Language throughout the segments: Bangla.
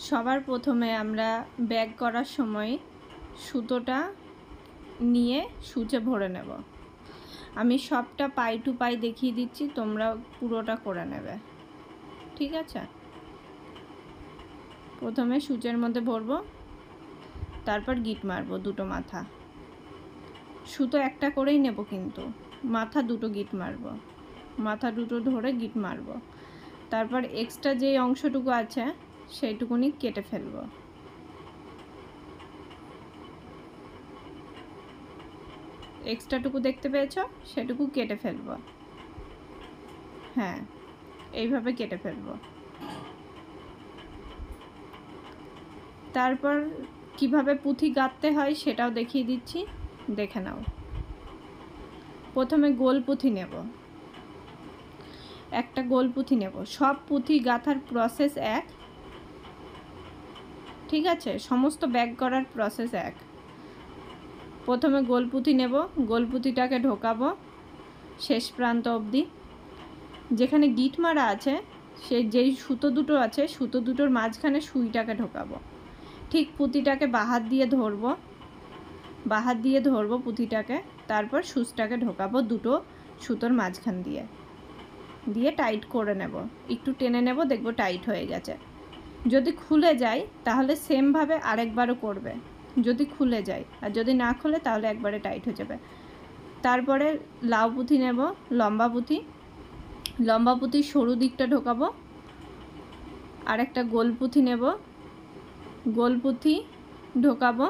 সবার প্রথমে আমরা ব্যাগ করার সময় সুতোটা নিয়ে সূচে ভরে নেব। আমি সবটা পাই টু পাই দেখিয়ে দিচ্ছি, তোমরা পুরোটা করে নেবে, ঠিক আছে? প্রথমে সূচের মধ্যে ভরবো, তারপর গিট মারবো দুটো মাথা। সুতো একটা করেই নেব, কিন্তু মাথা দুটো গিট মারবো, মাথা দুটো ধরে গিট মারবো। তারপর এক্সট্রা যে অংশটুকু আছে সেইটুকুনি কেটে ফেলবো। এক্সট্রাটুকু দেখতে পেয়েছো, সেটুকু কেটে ফেলবো। হ্যাঁ, এইভাবে কেটে ফেলবো। তারপর কিভাবে পুঁথি গাঁথতে হয় সেটাও দেখিয়ে দিচ্ছি, দেখে নাও। প্রথমে গোল পুঁথি নেব, একটা গোল পুঁথি নেব। সব পুঁথি গাঁথার প্রসেস এক, ঠিক আছে? সমস্ত ব্যাগ করার প্রসেস এক। প্রথমে গোল পুঁথি নেব, গোল পুঁথিটাকে ঢোকাবো শেষ প্রান্ত অবধি। যেখানে গিট মারা আছে যেই সুতো দুটো আছে, সুতো দুটোর মাঝখানে সুইটাকে ঢোকাবো। ঠিক পুঁথিটাকে বাহাত দিয়ে ধরবো, বাহাত দিয়ে ধরবো পুঁথিটাকে। তারপর সুচটাকে ঢোকাবো দুটো সুতোর মাঝখান দিয়ে, দিয়ে টাইট করে নেব। একটু টেনে নেব, দেখবো টাইট হয়ে গেছে। যদি খুলে যায় তাহলে সেমভাবে আরেকবারও করবে, যদি খুলে যায়। আর যদি না খুলে তাহলে একবারে টাইট হয়ে যাবে। তারপরে লাউ পুঁথি নেব, লম্বা পুঁথি। লম্বা পুঁথির সরু দিকটা ঢোকাবো। আর একটা গোল পুঁথি নেব, গোল পুঁথি ঢোকাবো।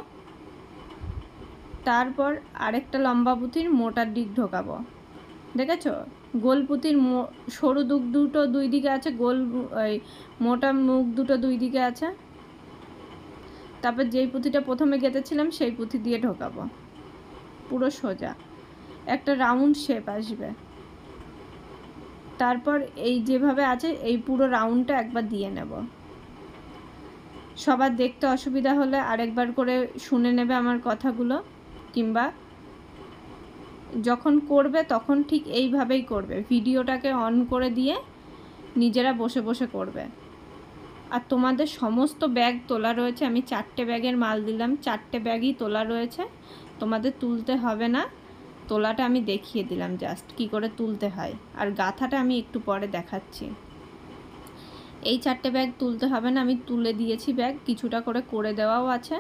তারপর আরেকটা লম্বা পুঁথির মোটার দিক ঢোকাবো। দেখেছো? গোল পুঁথির সরু দিক দুটো দুই দিকে আছে, গোল মোটা মুখ দুটো দুই দিকে আছে। তারপর যেই পুঁথিটা প্রথমে গেঁথেছিলাম সেই পুঁথি দিয়ে ঢোকাবো, পুরো সোজা একটা রাউন্ড শেপ আসবে। তারপর এই যেভাবে আছে এই পুরো রাউন্ডটা একবার দিয়ে নেব। সবার দেখতে অসুবিধা হলে আরেকবার করে শুনে নেবে আমার কথাগুলো, কিংবা যখন করবে তখন ঠিক এইভাবেই করবে। ভিডিওটাকে অন করে দিয়ে নিজেরা বসে বসে করবে। আর তোমাদের সমস্ত ব্যাগ তোলা রয়েছে, আমি 4টে ব্যাগের মাল দিলাম, 4টে ব্যাগই তোলা রয়েছে। তোমাদের তুলতে হবে না, তোলাটা আমি দেখিয়ে দিলাম জাস্ট কি করে তুলতে হয়। আর গাঁথাটা আমি একটু পরে দেখাচ্ছি। এই 4টে ব্যাগ তুলতে হবে না, আমি তুলে দিয়েছি ব্যাগ, কিছুটা করে দেওয়াও আছে।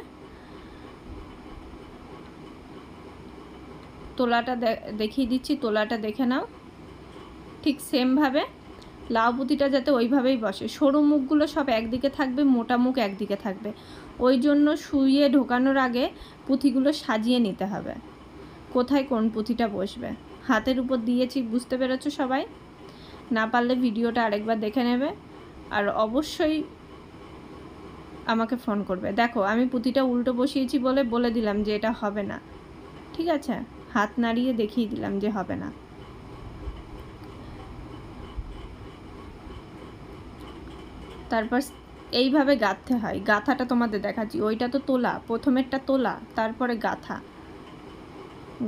তোলাটা দেখিয়ে দিচ্ছি, তোলাটা দেখে নাও। ঠিক সেমভাবে লাউ পুঁথিটা যাতে ওইভাবেই বসে। সরু মুখগুলো সব একদিকে থাকবে, মোটা মুখ একদিকে থাকবে। ওই জন্য শুইয়ে ঢোকানোর আগে পুঁথিগুলো সাজিয়ে নিতে হবে, কোথায় কোন পুঁথিটা বসবে। হাতের উপর দিয়েছি, বুঝতে পেরেছো সবাই? না পারলে ভিডিওটা আরেকবার দেখে নেবে। আর অবশ্যই আমাকে ফোন করবে। দেখো আমি পুঁথিটা উল্টো বসিয়েছি বলে দিলাম যে এটা হবে না, ঠিক আছে? হাত নাড়িয়ে দেখিয়ে দিলাম যে হবে না। তারপর এইভাবে গাঁথতে হয়। গাঁথাটা তোমাদের দেখাচ্ছি। ওইটা তো তোলা, প্রথমেরটা তোলা, তারপরে গাঁথা।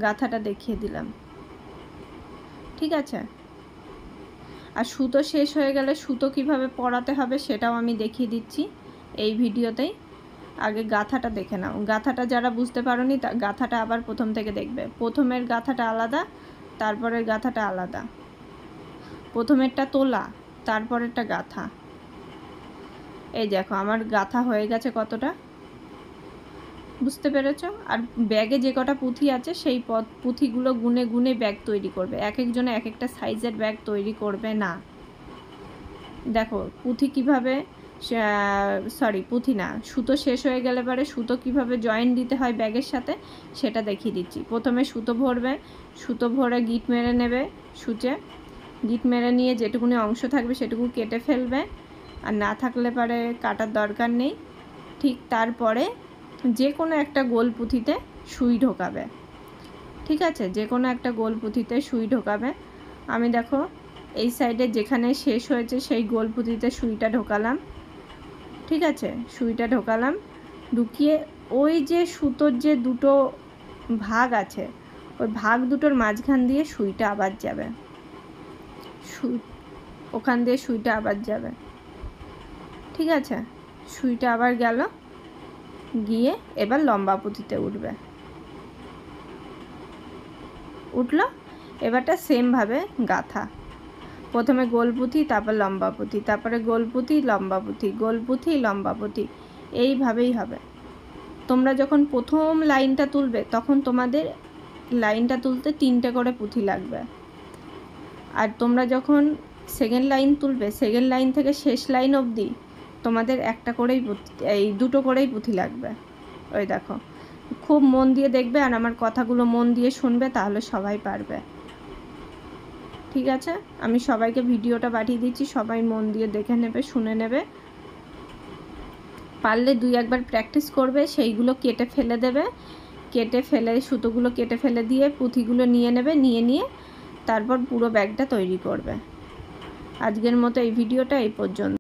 গাঁথাটা দেখিয়ে দিলাম, ঠিক আছে? আর সুতো শেষ হয়ে গেলে সুতো কিভাবে পরাতে হবে সেটাও আমি দেখিয়ে দিচ্ছি এই ভিডিওতেই। আগে গাঁথাটা দেখে নাও। গাঁথাটা যারা বুঝতে পারোনি গাঁথাটা আবার প্রথম থেকে দেখবে। প্রথমের গাঁথাটা আলাদা, তারপরের গাঁথাটা আলাদা। প্রথমেরটা তোলা, তারপরেরটা গাঁথা। এই দেখো আমার গাঁথা হয়ে গেছে কতটা, বুঝতে পেরেছো? আর ব্যাগে যে কটা পুঁথি আছে সেই পুঁথিগুলো গুনে গুনে ব্যাগ তৈরি করবে। এক একজনে এক একটা সাইজের ব্যাগ তৈরি করবে না। দেখো পুঁথি কিভাবে, পুঁথি না, সুতো শেষ হয়ে গেলে পরে সুতো কিভাবে জয়েন্ট দিতে হয় ব্যাগের সাথে সেটা দেখিয়ে দিচ্ছি। প্রথমে সুতো ভরবে, সুতো ভরে গিট মেরে নেবে সূচে। গিট মেরে নিয়ে যেটুকুনি অংশ থাকবে সেটুকু কেটে ফেলবে, আর না থাকলে পরে কাটার দরকার নেই। ঠিক তারপরে যে কোনো একটা গোল পুঁথিতে সুই ঢোকাবে, ঠিক আছে? যে কোনো একটা গোল পুঁথিতে সুই ঢোকাবে। আমি দেখো এই সাইডে যেখানে শেষ হয়েছে সেই গোল পুঁথিতে সুইটা ঢোকালাম, ঠিক আছে? সুইটা ঢোকালাম, ঢুকিয়ে ওই যে সুতোর যে দুটো ভাগ আছে ওই ভাগ দুটোর মাঝখান দিয়ে সুইটা আবার যাবে, ওখান দিয়ে সুইটা আবার যাবে, ঠিক আছে? সুইটা আবার গেল, গিয়ে এবার লম্বা পুঁথিতে উঠবে, উঠলো। এবারটা সেমভাবে গাঁথা, প্রথমে গোল পুঁথি, তারপর লম্বা পুঁথি, তারপরে গোল পুঁথি লম্বা পুঁথি, গোল পুঁথি লম্বা পুঁথি, এইভাবেই হবে। তোমরা যখন প্রথম লাইনটা তুলবে তখন তোমাদের লাইনটা তুলতে 3টে করে পুঁথি লাগবে, আর তোমরা যখন সেকেন্ড লাইন তুলবে সেকেন্ড লাইন থেকে শেষ লাইন অবধি তোমাদের একটা করেই এই 2টো করেই পুঁথি লাগবে। ওই দেখো, খুব মন দিয়ে দেখবে আর আমার কথাগুলো মন দিয়ে শুনবে, তাহলে সবাই পারবে। ঠিক আছে, আমি সবাইকে ভিডিওটা পাঠিয়ে দিচ্ছি, সবাই মন দিয়ে দেখে নেবে, শুনে নেবে। পারলে 2-1বার প্র্যাকটিস করবে, সেইগুলো কেটে ফেলে দেবে, কেটে ফেলে সুতোগুলো কেটে ফেলে দিয়ে পুঁথিগুলো নিয়ে নেবে, নিয়ে তারপর পুরো ব্যাগটা তৈরি করবে। আজকের মতো এই ভিডিওটা এই পর্যন্ত।